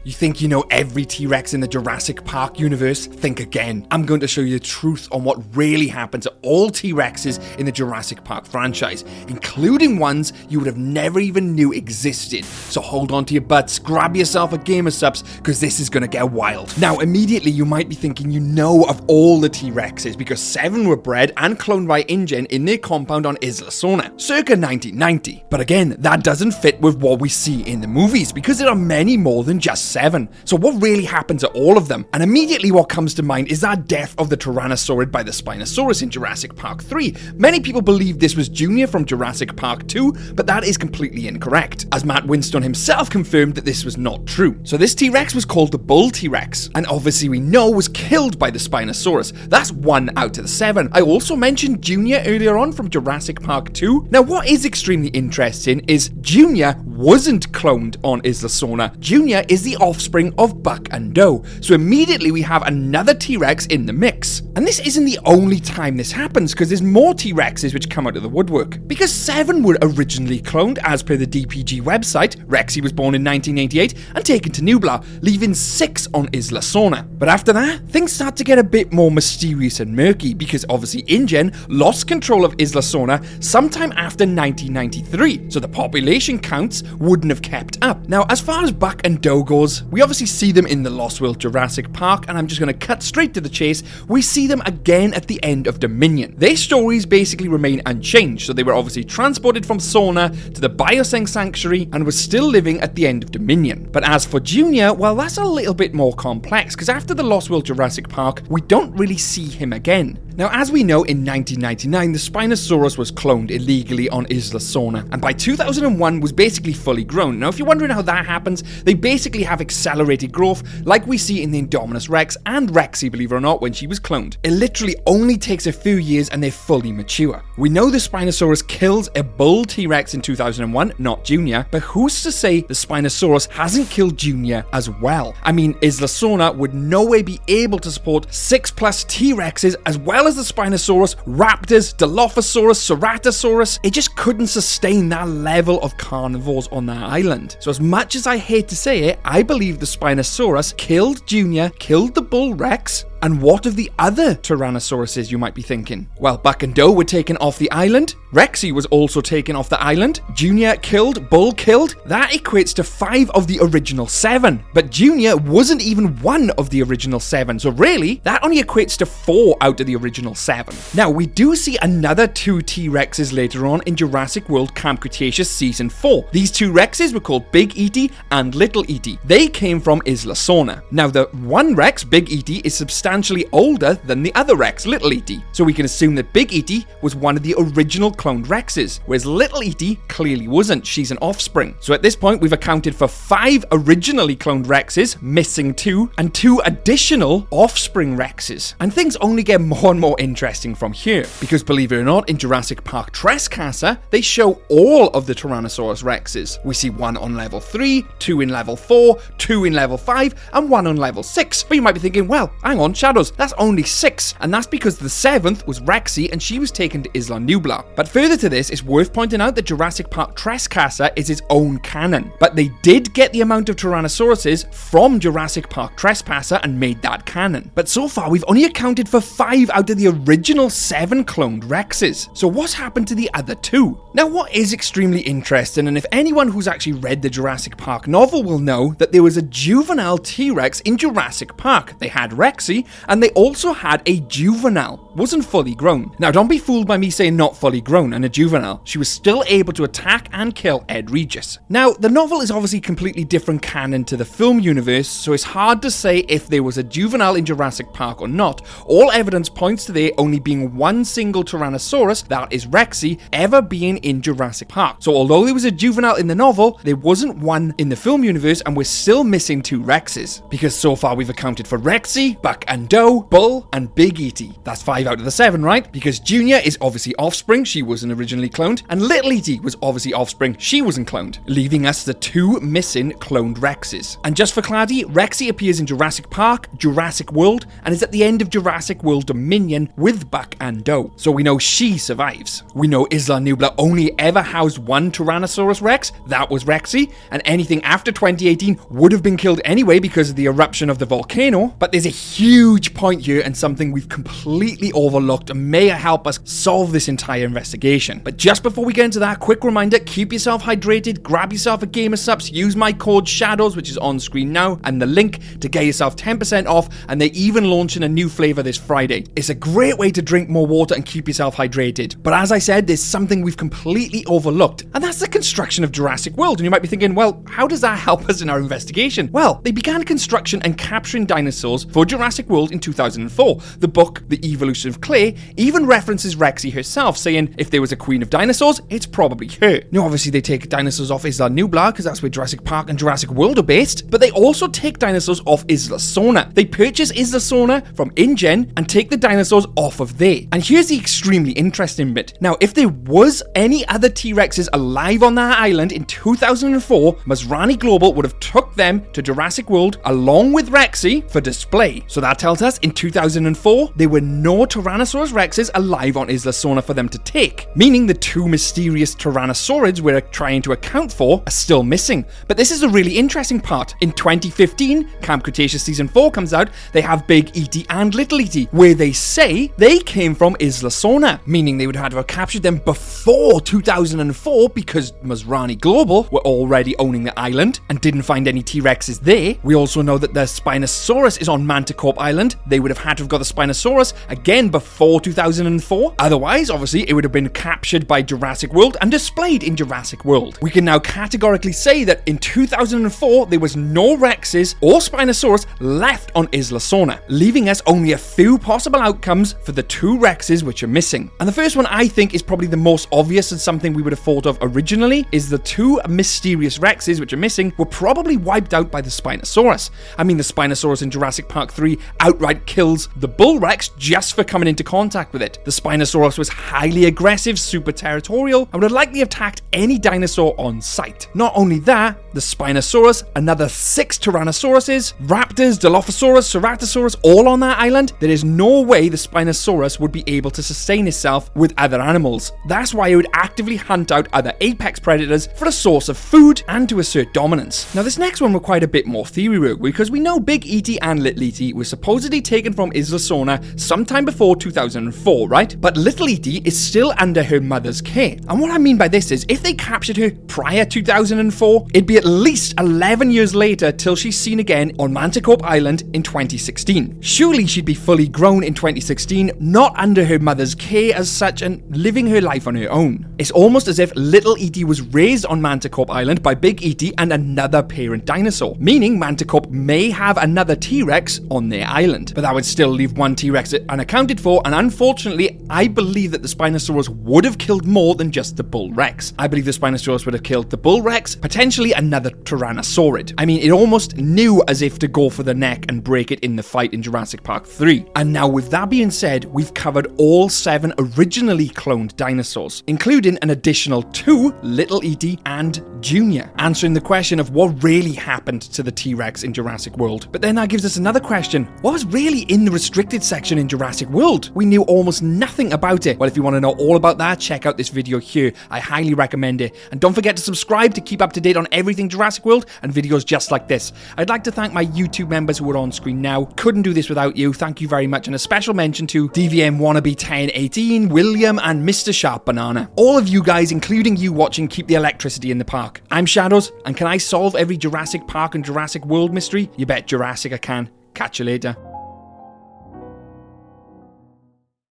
You think you know every T-Rex in the Jurassic Park universe? Think again. I'm going to show you the truth on what really happened to all T-Rexes in the Jurassic Park franchise, including ones you would have never even knew existed. So hold on to your butts, grab yourself a GAMERSUPPS, because this is going to get wild. Now, immediately you might be thinking you know of all the T-Rexes, because 7 were bred and cloned by InGen in their compound on Isla Sorna, circa 1990. But again, that doesn't fit with what we see in the movies, because there are many more than just 7. So what really happened to all of them? And immediately what comes to mind is that death of the Tyrannosaurid by the Spinosaurus in Jurassic Park 3. Many people believe this was Junior from Jurassic Park 2, but that is completely incorrect, as Matt Winston himself confirmed that this was not true. So this T-Rex was called the Bull T-Rex, and obviously we know was killed by the Spinosaurus. That's 1 out of the 7. I also mentioned Junior earlier on from Jurassic Park 2. Now what is extremely interesting is Junior wasn't cloned on Isla Sorna. Junior is the offspring of Buck and Doe, so immediately we have another T-Rex in the mix. And this isn't the only time this happens, because there's more T-Rexes which come out of the woodwork. Because 7 were originally cloned as per the DPG website. Rexy was born in 1988 and taken to Nublar, leaving 6 on Isla Sorna. But after that, things start to get a bit more mysterious and murky, because obviously InGen lost control of Isla Sorna sometime after 1993, so the population counts wouldn't have kept up. Now, as far as Buck and Doe goes, we obviously see them in the Lost World Jurassic Park, and I'm just going to cut straight to the chase. We see them again at the end of Dominion. Their stories basically remain unchanged, so they were obviously transported from Sorna to the Bioseng Sanctuary and were still living at the end of Dominion. But as for Junior, well, that's a little bit more complex, because after the Lost World Jurassic Park, we don't really see him again. Now, as we know, in 1999, the Spinosaurus was cloned illegally on Isla Sorna, and by 2001 was basically fully grown. Now, if you're wondering how that happens, they basically have accelerated growth, like we see in the Indominus Rex and Rexy, believe it or not, when she was cloned. It literally only takes a few years and they're fully mature. We know the Spinosaurus kills a bull T-Rex in 2001, not Junior, but who's to say the Spinosaurus hasn't killed Junior as well? I mean, Isla Sorna would no way be able to support 6+ T-Rexes as well as the Spinosaurus, Raptors, Dilophosaurus, Ceratosaurus. It just couldn't sustain that level of carnivores on that island. So as much as I hate to say it, I believe the Spinosaurus killed Junior, killed the Bull Rex. And what of the other Tyrannosauruses, you might be thinking? Well, Buck and Doe were taken off the island. Rexy was also taken off the island. Junior killed, Bull killed. That equates to 5 of the original 7. But Junior wasn't even 1 of the original 7. So really, that only equates to 4 out of the original 7. Now, we do see another 2 T-Rexes later on in Jurassic World Camp Cretaceous Season 4. These 2 Rexes were called Big E.T. and Little E.T. They came from Isla Sorna. Now, the one Rex, Big E.T., is substantially older than the other Rex, Little E.T. So we can assume that Big E.T. was one of the original cloned Rexes, whereas Little E.T. clearly wasn't. She's an offspring. So at this point, we've accounted for 5 originally cloned Rexes, missing 2, and 2 additional offspring Rexes. And things only get more and more interesting from here, because believe it or not, in Jurassic Park Trespasser, they show all of the Tyrannosaurus Rexes. We see 1 on level 3, 2 in level 4, 2 in level 5, and 1 on level 6. But you might be thinking, well, hang on, Shadows, that's only 6, and that's because the 7th was Rexy and she was taken to Isla Nublar. But further to this, it's worth pointing out that Jurassic Park Trespasser is its own canon, but they did get the amount of Tyrannosauruses from Jurassic Park Trespasser and made that canon. But so far, we've only accounted for 5 out of the original 7 cloned Rexes. So what's happened to the other 2? Now, what is extremely interesting, and if anyone who's actually read the Jurassic Park novel will know, that there was a juvenile T-Rex in Jurassic Park. They had Rexy, and they also had a juvenile. Wasn't fully grown. Now, don't be fooled by me saying not fully grown and a juvenile. She was still able to attack and kill Ed Regis. Now, the novel is obviously completely different canon to the film universe, so it's hard to say if there was a juvenile in Jurassic Park or not. All evidence points to there only being 1 single Tyrannosaurus, that is Rexy, ever being in Jurassic Park. So although there was a juvenile in the novel, there wasn't 1 in the film universe, and we're still missing 2 Rexes. Because so far we've accounted for Rexy, Buck and and Doe, Bull, and Big E.T. That's 5 out of the 7, right? Because Junior is obviously offspring, she wasn't originally cloned, and Little E.T. was obviously offspring, she wasn't cloned, leaving us the 2 missing cloned Rexes. And just for clarity, Rexy appears in Jurassic Park, Jurassic World, and is at the end of Jurassic World Dominion with Buck and Doe. So we know she survives. We know Isla Nublar only ever housed one Tyrannosaurus Rex, that was Rexy, and anything after 2018 would have been killed anyway because of the eruption of the volcano. But there's a huge point here and something we've completely overlooked and may help us solve this entire investigation. But just before we get into that, quick reminder, keep yourself hydrated, grab yourself a GAMERSUPPS, use my code SHADOWS, which is on screen now, and the link to get yourself 10% off, and they're even launching a new flavor this Friday. It's a great way to drink more water and keep yourself hydrated. But as I said, there's something we've completely overlooked, and that's the construction of Jurassic World. And you might be thinking, well, how does that help us in our investigation? Well, they began construction and capturing dinosaurs for Jurassic World in 2004. The book, The Evolution of Clay, even references Rexy herself, saying if there was a queen of dinosaurs, it's probably her. Now, obviously, they take dinosaurs off Isla Nublar, because that's where Jurassic Park and Jurassic World are based, but they also take dinosaurs off Isla Sorna. They purchase Isla Sorna from InGen and take the dinosaurs off of there. And here's the extremely interesting bit. Now, if there was any other T-Rexes alive on that island in 2004, Masrani Global would have took them to Jurassic World along with Rexy for display. So that tells us in 2004, there were no Tyrannosaurus Rexes alive on Isla Sorna for them to take, meaning the 2 mysterious Tyrannosaurids we're trying to account for are still missing. But this is a really interesting part. In 2015, Camp Cretaceous Season 4 comes out, they have Big E.T. and Little E.T., where they say they came from Isla Sorna, meaning they would have to have captured them before 2004 because Masrani Global were already owning the island and didn't find any T-Rexes there. We also know that the Spinosaurus is on Manticore Island. They would have had to have got the Spinosaurus again before 2004. Otherwise, obviously, it would have been captured by Jurassic World and displayed in Jurassic World. We can now categorically say that in 2004, there was no Rexes or Spinosaurus left on Isla Sorna, leaving us only a few possible outcomes for the 2 Rexes which are missing. And the first one I think is probably the most obvious and something we would have thought of originally is the 2 mysterious Rexes which are missing were probably wiped out by the Spinosaurus. I mean, the Spinosaurus in Jurassic Park 3 outright kills the Bull Rex just for coming into contact with it. The Spinosaurus was highly aggressive, super territorial, and would have likely attacked any dinosaur on sight. Not only that, the Spinosaurus, another 6 Tyrannosauruses, Raptors, Dilophosaurus, Ceratosaurus, all on that island, there is no way the Spinosaurus would be able to sustain itself with other animals. That's why it would actively hunt out other apex predators for a source of food and to assert dominance. Now, this next one required a bit more theory work because we know Big E.T. and Little E.T. were supposedly taken from Isla Sorna sometime before 2004, right? But Little E.T. is still under her mother's care. And what I mean by this is, if they captured her prior 2004, it'd be at least 11 years later till she's seen again on Manticore Island in 2016. Surely she'd be fully grown in 2016, not under her mother's care as such and living her life on her own. It's almost as if Little E.T. was raised on Manticore Island by Big E.T. and another parent dinosaur, meaning Manticore may have another T-Rex on their island. But that would still leave one T-Rex unaccounted for, and unfortunately, I believe that the Spinosaurus would have killed more than just the Bull Rex. I believe the Spinosaurus would have killed the Bull Rex, potentially another Tyrannosaurid. I mean, it almost knew as if to go for the neck and break it in the fight in Jurassic Park 3. And now with that being said, we've covered all 7 originally cloned dinosaurs, including an additional 2, Little E.T. and Junior, answering the question of what really happened to the T-Rex in Jurassic World. But then that gives us another question. What was really in the restricted section in Jurassic World? We knew almost nothing about it. Well, if you want to know all about that, check out this video here. I highly recommend it. And don't forget to subscribe to keep up to date on everything Jurassic World and videos just like this. I'd like to thank my YouTube members who are on screen now. Couldn't do this without you. Thank you very much. And a special mention to DVM Wannabe 1018, William, and Mr. Sharp Banana. All of you guys, including you watching, keep the electricity in the park. I'm Shadows, and can I solve every Jurassic Park and Jurassic World mystery? You bet Jurassic I can. Catch you later.